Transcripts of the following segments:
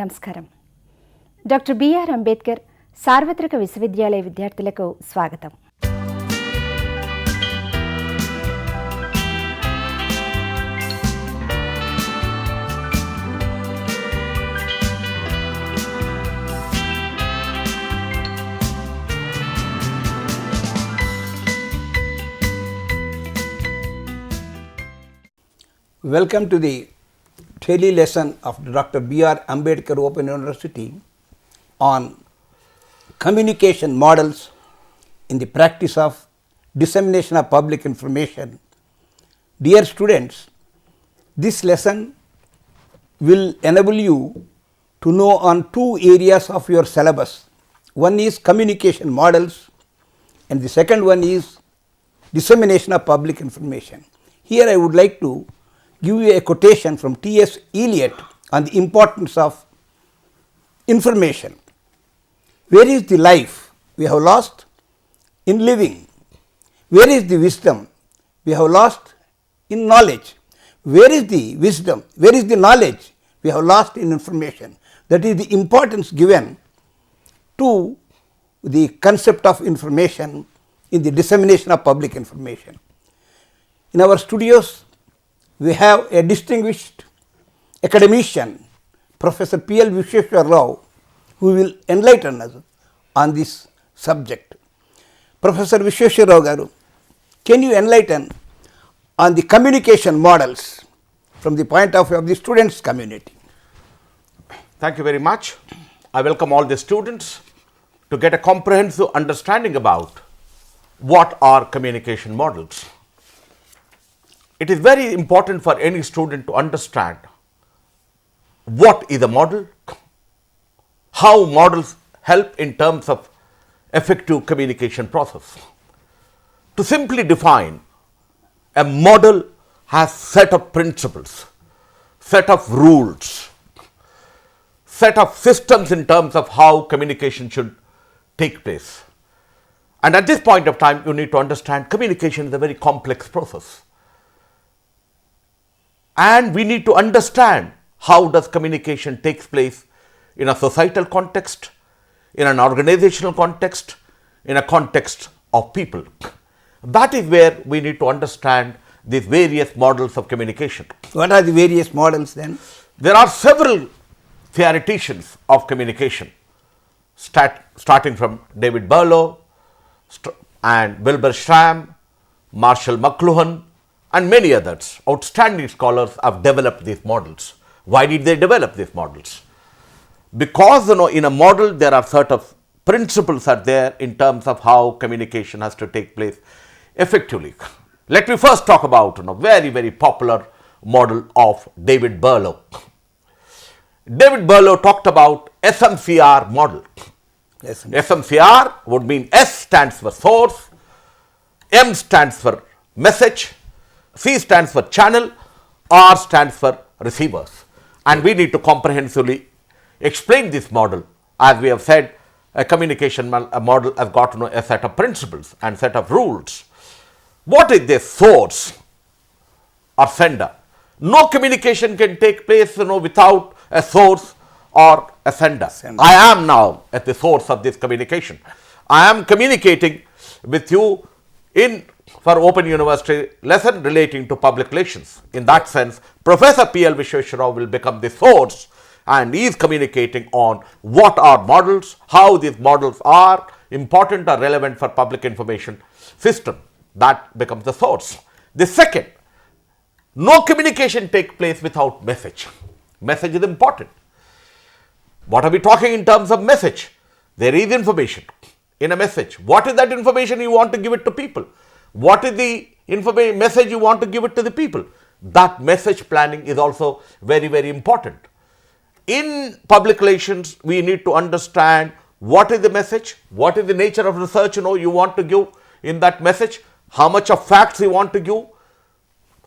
నమస్కారం. Doctor B R Ambedkar సార్వత్రిక విశ్వవిద్యాలయ విద్యార్థులకు స్వాగతం. Welcome to the daily lesson of Dr. B.R. Ambedkar Open University on communication models in the practice of dissemination of public information. Dear students, this lesson will enable you to know on two areas of your syllabus. One is communication models and the second one is dissemination of public information. Here I would like to give you a quotation from T.S. Eliot on the importance of information. Where is the life we have lost in living? Where is the wisdom we have lost in knowledge? Where is the wisdom? Where is the knowledge we have lost in information? That is the importance given to the concept of information in the dissemination of public information. In our studios, we have a distinguished academician, Professor P.L. Vishweshwar Rao, who will enlighten us on this subject. Professor Vishweshwar Rao garu, can you enlighten on the communication models from the point of view of the students' community? Thank you very much. I welcome all the students to get a comprehensive understanding about what are communication models. It is very important for any student to understand what is a model, how models help in terms of effective communication process. To simply define, a model has set of principles, set of rules, set of systems in terms of how communication should take place. And at this point of time, you need to understand communication is a very complex process. And we need to understand how does communication takes place in a societal context, in an organizational context, in a context of people. That is where we need to understand these various models of communication. What are the various models then? There are several theoreticians of communication, starting from David BRAOU and Wilbur Schramm, Marshall McLuhan, and many others. Outstanding scholars have developed these models. Why did they develop these models? Because in a model there are certain principles are there in terms of how communication has to take place effectively. Let me first talk about very, very popular model of David BRAOU. David BRAOU talked about SMCR model. SMCR would mean S stands for source, M stands for message, C stands for channel, R stands for receivers. And we need to comprehensively explain this model. As we have said, a communication model has got a set of principles and set of rules. What is the source or sender? No communication can take place without a source or a sender. I am now at the source of this communication. I am communicating with you for Open University lesson relating to public relations. In that sense, Professor P.L. Vishweshwar Rao will become the source and he is communicating on what are models, how these models are important or relevant for public information system. That becomes the source. The second, no communication takes place without message. Message is important. What are we talking in terms of message? There is information in a message. What is that information you want to give it to people? What is the message you want to give it to the people? That message planning is also very, very important. In public relations, we need to understand what is the message, what is the nature of research you want to give in that message, how much of facts you want to give,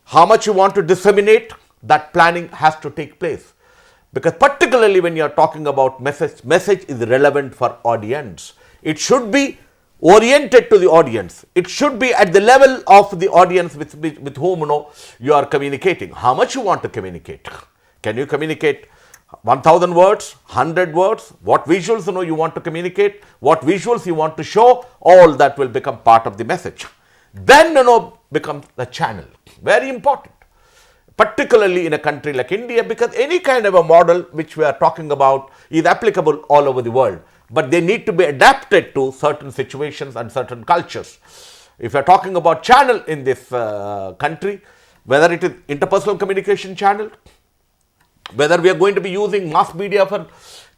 how much you want to disseminate. That planning has to take place. Because particularly when you are talking about message is relevant for audience. It should be oriented to the audience. It should be at the level of the audience with whom you are communicating. How much you want to communicate? Can you communicate 1000 words, 100 words, what visuals you want to communicate, what visuals you want to show, all that will become part of the message. Then becomes the channel. Very important, particularly in a country like India, because any kind of a model which we are talking about is applicable all over the world, but they need to be adapted to certain situations and certain cultures. If you are talking about channel in this country, whether it is interpersonal communication channel, whether we are going to be using mass media for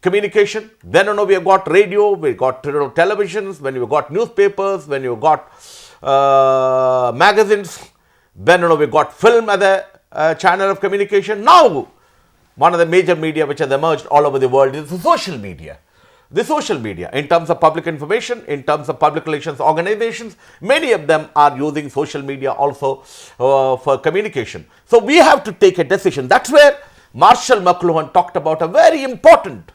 communication, then we have got radio, we got televisions, when you got newspapers, when you got magazines, then we got film as a channel of communication. Now, one of the major media which has emerged all over the world is the social media. The social media, in terms of public information, in terms of public relations organizations, many of them are using social media also for communication. So, we have to take a decision. That's where Marshall McLuhan talked about a very important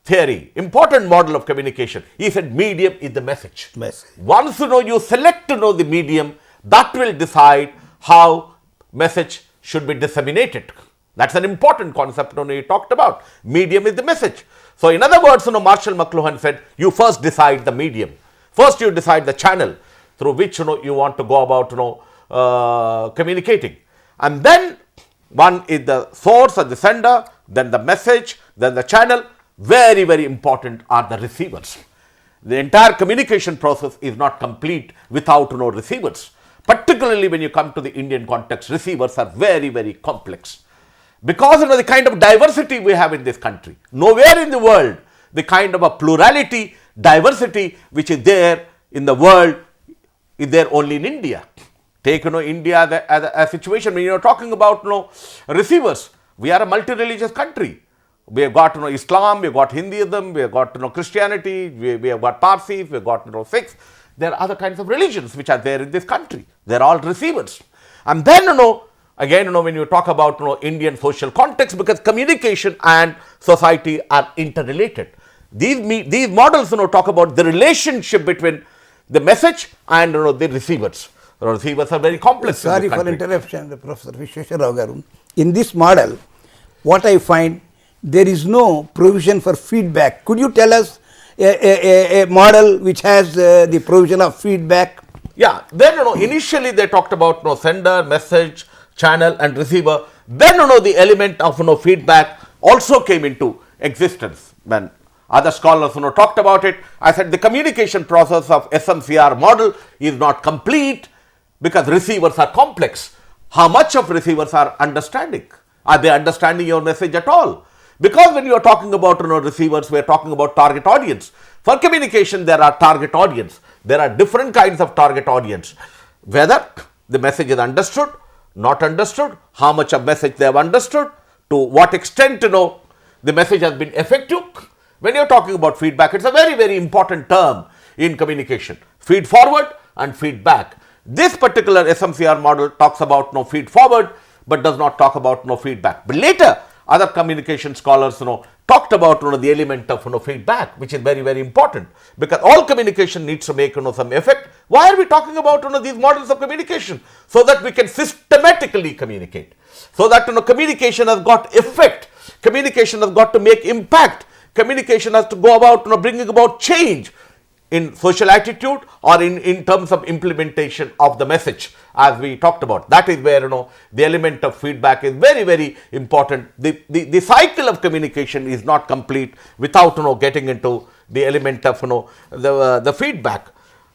theory, important model of communication. He said medium is the message. Once you select the medium, that will decide how message should be disseminated. That's an important concept he talked about. Medium is the message. So, in other words, Marshall McLuhan said, you first decide the medium. First, you decide the channel through which you want to go about communicating. And then one is the source or the sender, then the message, then the channel. Very, very important are the receivers. The entire communication process is not complete without receivers. Particularly when you come to the Indian context, receivers are very, very complex. Because the kind of diversity we have in this country, nowhere in the world, the kind of a plurality, diversity which is there in the world is there only in India. Take India as a situation when you are talking about receivers. We are a multi-religious country. We have got Islam, we have got Hinduism, we have got Christianity, we have got Parsis, we have got Sikhs. There are other kinds of religions which are there in this country. They are all receivers. And then again when you talk about Indian social context, because communication and society are interrelated. These models talk about the relationship between the message and the receivers. The receivers are very complex. Sorry for interruption, Professor Vishweshwar Rao garu. In this model, what I find, there is no provision for feedback. Could you tell us a model which has the provision of feedback? Yeah, then initially they talked about sender, message, channel and receiver. Then the element of feedback also came into existence. When other scholars talked about it, I said the communication process of SMCR model is not complete because receivers are complex. How much of receivers are understanding? Are they understanding your message at all? Because when you are talking about receivers, we are talking about target audience. For communication, there are target audience. There are different kinds of target audience. Whether the message is understood, not understood, how much of message they have understood, to what extent the message has been effective. When you are talking about feedback, it's a very, very important term in communication. Feed forward and feedback. This particular SMCR model talks about feed forward, but does not talk about feedback. But later, other communication scholars talked about the element of feedback, which is very, very important, because all communication needs to make some effect. Why are we talking about these models of communication? So that we can systematically communicate, so that communication has got effect, communication has got to make impact, communication has to go about bringing about change in social attitude or in terms of implementation of the message, as we talked about. That is where the element of feedback is very, very important. The cycle of communication is not complete without getting into the element of the feedback.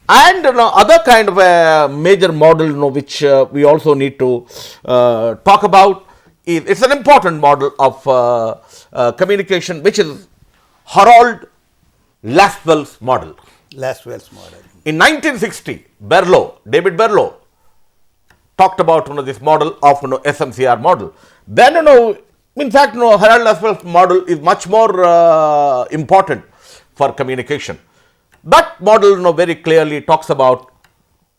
And other kind of a major model which we also need to talk about is, it's an important model of communication, which is Harold Lasswell's model. Lasswell's model. In 1960, David Berlow talked about this model of SMCR model. Then in fact Harold Lasswell's model is much more important for communication. That model very clearly talks about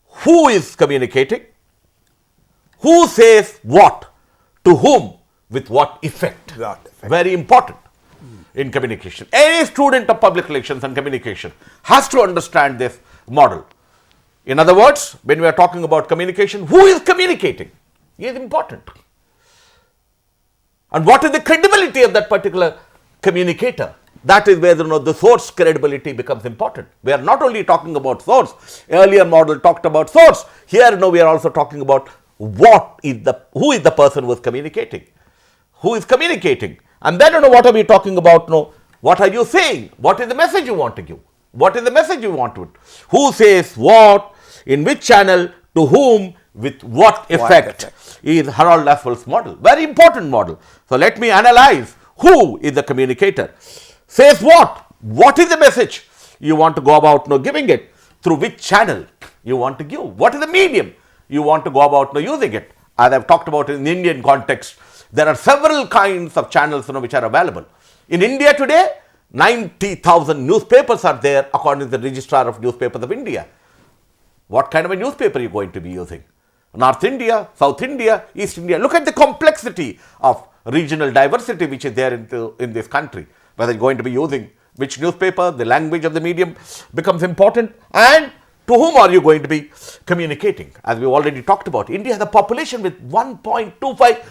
who is communicating, who says what, to whom, with what effect. Very important in communication. Any student of public relations and communication has to understand this model. In other words, when we are talking about communication, who is communicating is important. And what is the credibility of that particular communicator? That is where the source credibility becomes important. We are not only talking about source. Earlier model talked about source. Here we are also talking about who is the person who is communicating. Who is communicating? And then what are we talking about? What are you saying? What is the message you want to give? What is the message you want to? Who says what, in which channel, to whom, with what effect is Harold Laswell's model. Very important model. So let me analyze who is the communicator. Says what? What is the message you want to go about giving it? Through which channel you want to give? What is the medium you want to go about using it? As I've talked about in the Indian context, there are several kinds of channels which are available. In India today, 90,000 newspapers are there according to the Registrar of Newspapers of India. What kind of a newspaper are you going to be using? North India, South India, East India. Look at the complexity of regional diversity which is there in this country. Whether you're going to be using which newspaper, the language of the medium becomes important, and to whom are you going to be communicating? As we already talked about, India has a population with 1.25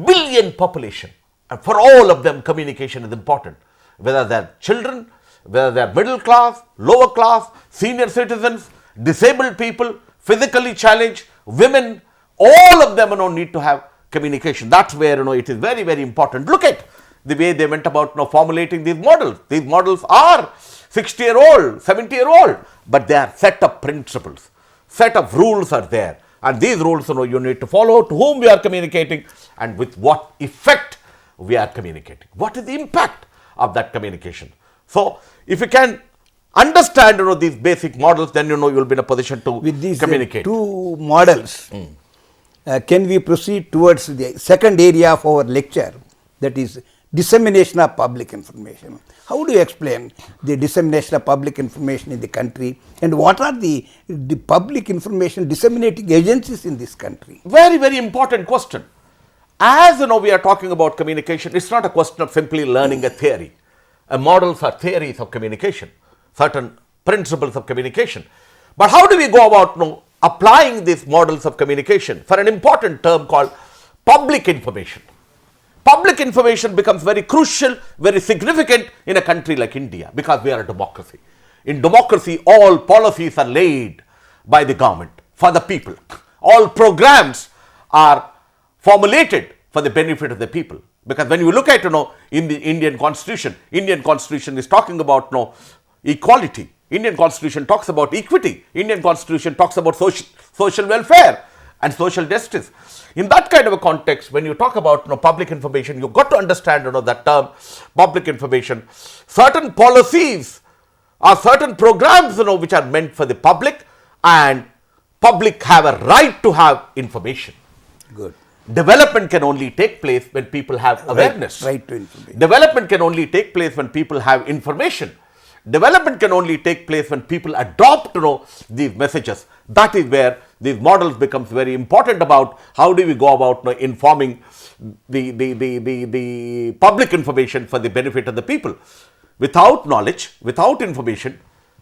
billion population, and for all of them communication is important. Whether they are children, whether they are middle class, lower class, senior citizens, disabled people, physically challenged, women, all of them need to have communication. That's where it is very, very important. Look at the way they went about formulating these models. These models are 60-year-old, 70-year-old, but they are set of principles, set of rules are there, and these rules you need to follow, to whom we are communicating and with what effect we are communicating. What is the impact of that communication? So if you can understand these basic models, then you will be in a position to with these communicate. Two models, can we proceed towards the second area of our lecture, that is dissemination of public information? How do you explain the dissemination of public information in the country, and what are the public information disseminating agencies in this country? Very, very important question. As we are talking about communication, it's not a question of simply learning a theory. Models are theories of communication, certain principles of communication. But how do we go about applying these models of communication for an important term called public information? Public information becomes very crucial, very significant in a country like India, because we are a democracy. In democracy, all policies are laid by the government for the people. All programs are formulated for the benefit of the people. Because when you look at in the Indian Constitution is talking about equality. Indian Constitution talks about equity. Indian Constitution talks about social welfare and social justice. In that kind of a context, when you talk about public information, you've got to understand that term public information. Certain policies or certain programs which are meant for the public, and public have a right to have information. Good. Development can only take place when people have awareness. Right to information. Development can only take place when people have information. Development can only take place when people adopt these messages. That is where these models becomes very important about how do we go about informing the public information for the benefit of the people. Without knowledge, without information,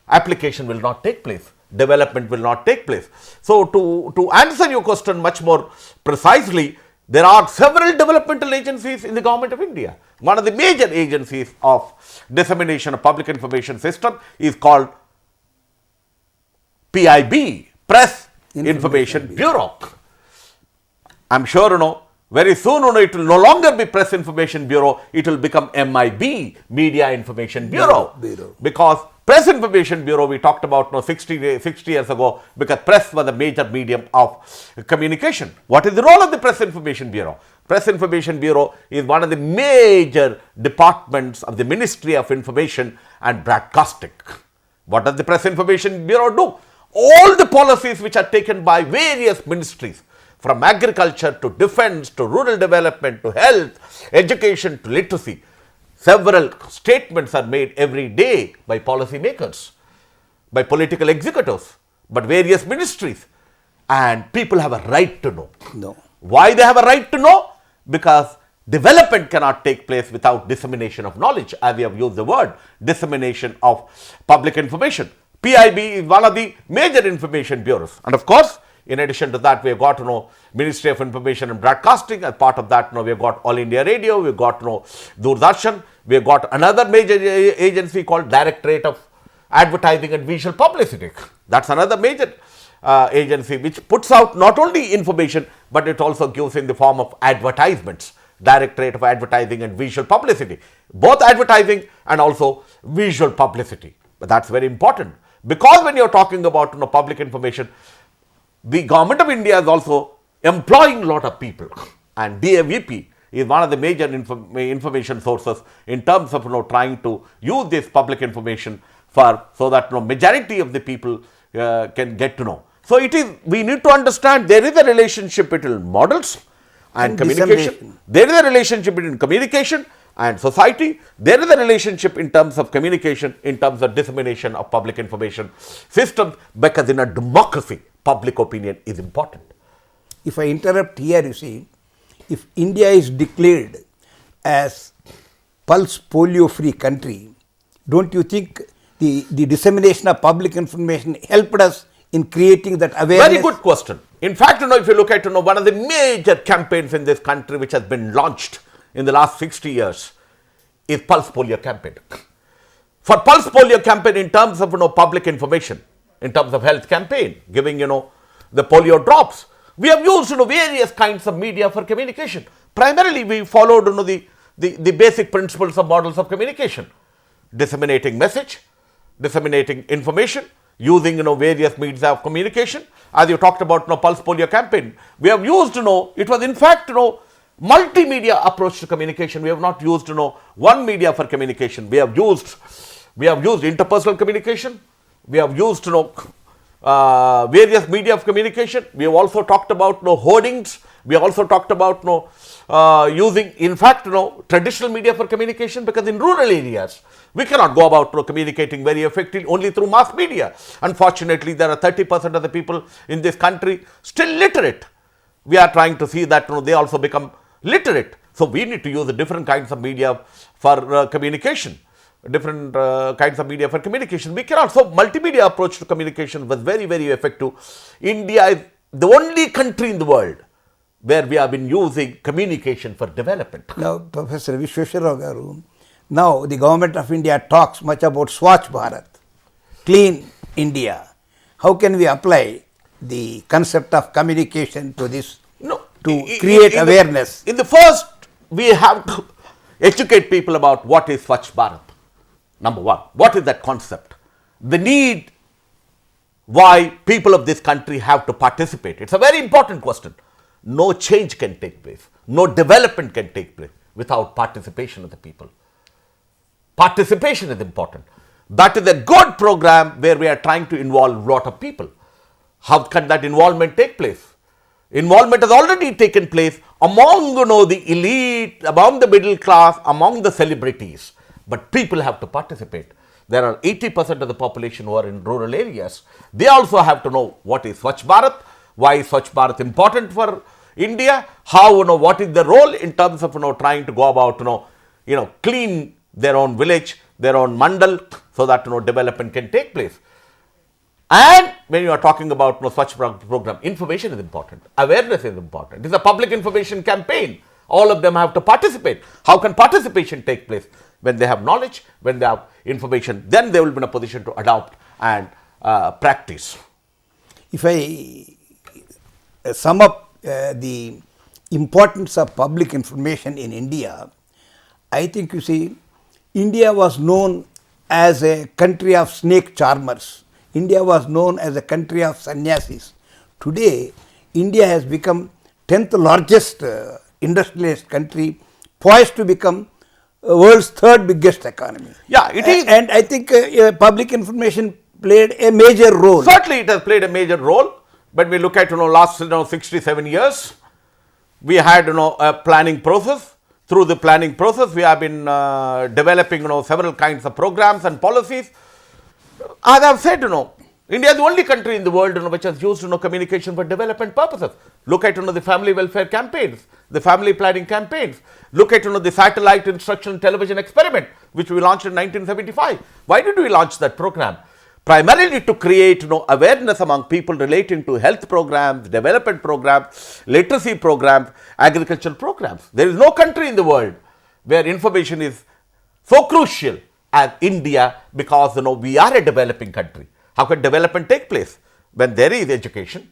application will not take place. Development will not take place. So to answer your question much more precisely, there are several developmental agencies in the government of India. One of the major agencies of dissemination of public information system is called PIB, Press Information Bureau. I'm sure very soon it will no longer be Press Information Bureau, it will become MIB, Media Information Bureau. Because Press Information Bureau we talked about 60 years ago, because press was a major medium of communication. What is the role of the Press Information Bureau? Press Information Bureau is one of the major departments of the Ministry of Information and Broadcasting. What does the Press Information Bureau do? All the policies which are taken by various ministries, from agriculture to defense to rural development to health, education to literacy, several statements are made every day by policy makers, by political executives, but various ministries, and people have a right to know. No. Why they have a right to know? Because development cannot take place without dissemination of knowledge, as we have used the word, dissemination of public information. PIB is one of the major information bureaus, and of course, In addition to that, we have got Ministry of Information and Broadcasting. As part of that, we have got All India Radio, we have got Doordarshan, we have got another major agency called Directorate of Advertising and Visual Publicity. That's another major agency which puts out not only information, but it also gives in the form of advertisements. Directorate of Advertising and Visual Publicity, both advertising and also visual publicity. But that's very important, because when you're talking about public information, the government of India is also employing a lot of people, and BAVP is one of the major information sources in terms of trying to use this public information so that majority of the people can get to know. So we need to understand there is a relationship between models and communication. There is a relationship between communication and society. There is a relationship in terms of communication, in terms of dissemination of public information systems, because in a democracy, public opinion is important. If I interrupt here, you see, if India is declared as pulse polio free country, don't you think the dissemination of public information helped us in creating that awareness? Very good question. In fact, if you look at one of the major campaigns in this country which has been launched in the last 60 years is Pulse Polio campaign. For Pulse Polio campaign, in terms of public information, in terms of health campaign, giving the polio drops, we have used various kinds of media for communication. Primarily, we followed the basic principles of models of communication: disseminating message, disseminating information, using various means of communication. As you talked about Pulse Polio campaign, we have used it was in fact multimedia approach to communication. We have not used one media for communication. We have used interpersonal communication. We have used various media of communication. We have also talked about hoardings. We have also talked about using in fact traditional media for communication, because in rural areas we cannot go about communicating very effectively only through mass media. Unfortunately, there are 30% of the people in this country still literate. We are trying to see that they also become literate. So we need to use different kinds of media for communication. Different kinds of media for communication. We cannot. So multimedia approach to communication was very, very effective. India is the only country in the world where we have been using communication for development. Now, Professor Vishweshwar Rao, now the government of India talks much about Swachh Bharat, clean India. How can we apply the concept of communication to this, to create awareness? In the first, we have to educate people about what is Swachh Bharat. Number one, what is that concept? The need why people of this country have to participate. It's a very important question. No change can take place. No development can take place without participation of the people. Participation is important. That is a good program where we are trying to involve a lot of people. How can that involvement take place? Involvement has already taken place among the elite, among the middle class, among the celebrities. But people have to participate. There are 80% of the population who are in rural areas. They also have to know what is Swachh Bharat, why is Swachh Bharat important for India, how, what is the role in terms of, trying to go about, clean their own village, their own mandal, so that, development can take place. And when you are talking about Swachh program, information is important, awareness is important. It is a public information campaign. All of them have to participate. How can participation take place? When they have knowledge, when they have information, then they will be in a position to adopt and practice. If I sum up the importance of public information in India, I think you see, India was known as a country of snake charmers. India was known as a country of sannyasis. Today, India has become 10th largest industrialist country, poised to become world's third biggest economy. Yeah, it is. And I think public information played a major role. Certainly, it has played a major role. When we look at last 67 years, we had a planning process. Through the planning process, we have been developing several kinds of programs and policies. As I have said, India is the only country in the world which has used communication for development purposes. Look at the family welfare campaigns, the family planning campaigns. Look at the satellite instructional television experiment which we launched in 1975. Why did we launch that program? primarily to create awareness among people relating to health programs, development programs, literacy programs, agricultural programs. There is no country in the world where information is so crucial as India, because we are a developing country. How can development take place? When there is education,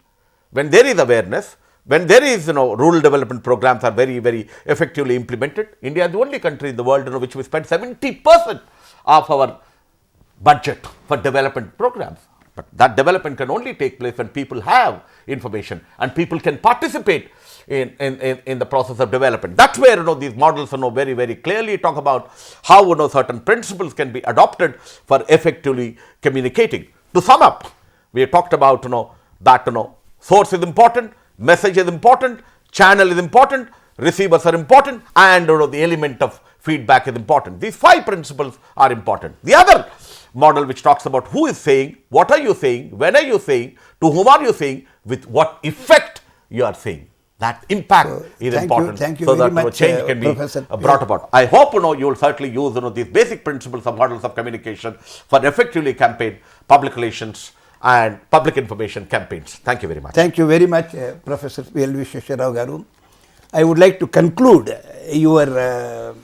when there is awareness, when there is rural development programs are very, very effectively implemented. India is the only country in the world which we spend 70% of our budget for development programs. But that development can only take place when people have information and people can participate in the process of development. That's where these models very, very clearly talk about how certain principles can be adopted for effectively communicating. To sum up, we have talked about that source is important, message is important, channel is important, receivers are important, and the element of feedback is important. These 5 principles are important. The other model which talks about who is saying, what are you saying, when are you saying, to whom are you saying, with what effect you are saying. That impact is important. Thank you so very that much, change can be brought about. I hope you will certainly use these basic principles of models of communication for effectively campaign, public relations and public information campaigns. Thank you very much. Thank you very much, Professor Vishweshwar Rao Garu. I would like to conclude your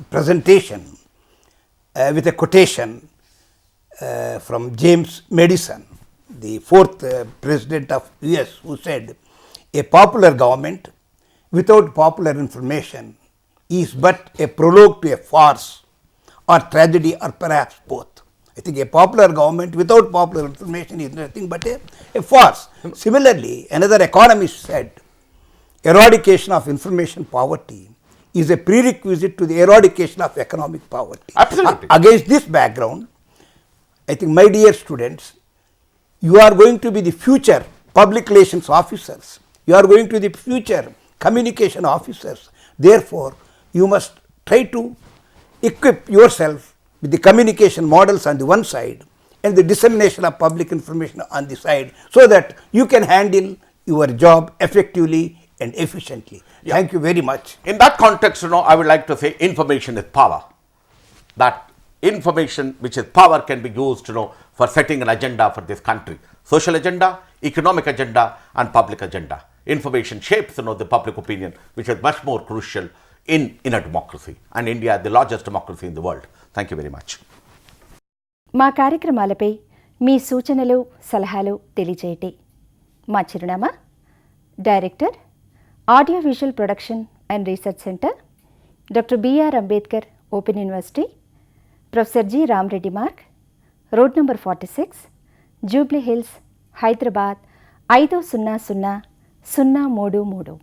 presentation with a quotation from James Madison, the 4th president of US, who said, "A popular government without popular information is but a prologue to a farce or tragedy, or perhaps both." I think a popular government without popular information is nothing but a farce. Similarly, another economist said, "Eradication of information poverty is a prerequisite to the eradication of economic poverty." Absolutely. Against this background, I think, my dear students, you are going to be the future public relations officers. You are going to be the future communication officers. Therefore, you must try to equip yourself with the communication models on the one side and the dissemination of public information on the side, so that you can handle your job effectively and efficiently. Yeah. Thank you very much. In that context, I would like to say information is power. That information, which is power, can be used for setting an agenda for this country. Social agenda, economic agenda and public agenda. Information shapes the public opinion, which is much more crucial in a democracy. And India is the largest democracy in the world. Thank you very much. మా కార్యక్రమాలపై మీ సూచనలు సలహాలు తెలియజేయండి. మా చిరునామా: director, audio visual production and research centre, doctor B R Ambedkar open university, professor G Rama Reddy Marg, road number 46, Jubilee Hills, Hyderabad 500033.